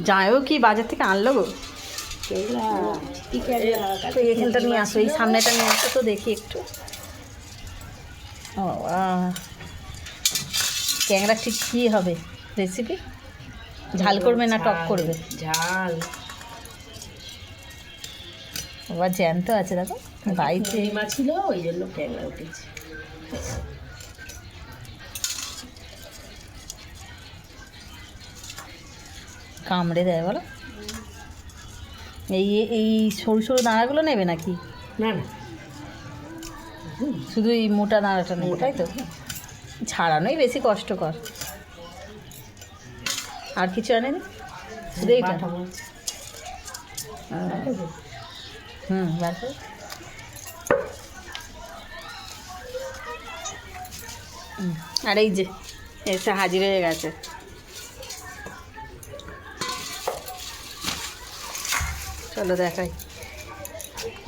যায়ও কি বাজার থেকে আনলো গো? তো এখানটা নিয়ে আসো, এই সামনেটা নিয়ে আসো তো দেখি একটু। ও ট্যাংরা ঠিক কী হবে রেসিপি? ঝাল করবে না টক করবে? ঝাল। আবার জ্যান্ত আছে দেখো বাড়িতে। মাছ ছিল ওই জন্য ট্যাংরা উঠেছে। কামড়ে দেয় বলো। এই এই সরু সরু দাঁড়াগুলো নেবে নাকি? না না, শুধু এই মোটা দাঁড়াটা নেবে তাই তো? ছাড়ানোই বেশি কষ্টকর। আর কিছু আনেনি? শুধু এইটা? বাটা মাছ। বার করে। আর এই যে এসে হাজির হয়ে গেছে। চলো দেখাই।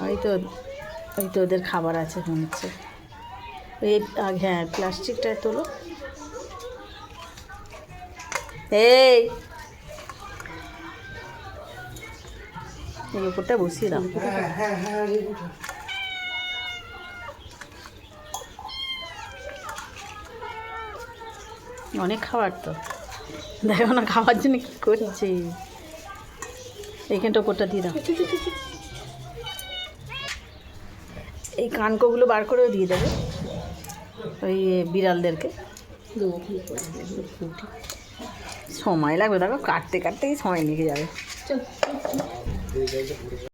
ওই তো ওদের খাবার আছে মনে হচ্ছে। এই হ্যাঁ প্লাস্টিকটায় তোলো। এই উপরটা বসিয়ে দাও। অনেক খাবার তো, দেখো না খাওয়ার জন্য কী করছি। এইখানটা ওপরটা দিয়ে দাও। এই কানকোগুলো বার করেও দিয়ে দেবে ওই বিড়ালদেরকে। সময় লাগবে দেখো, কাটতে কাটতেই সময় লেগে যাবে।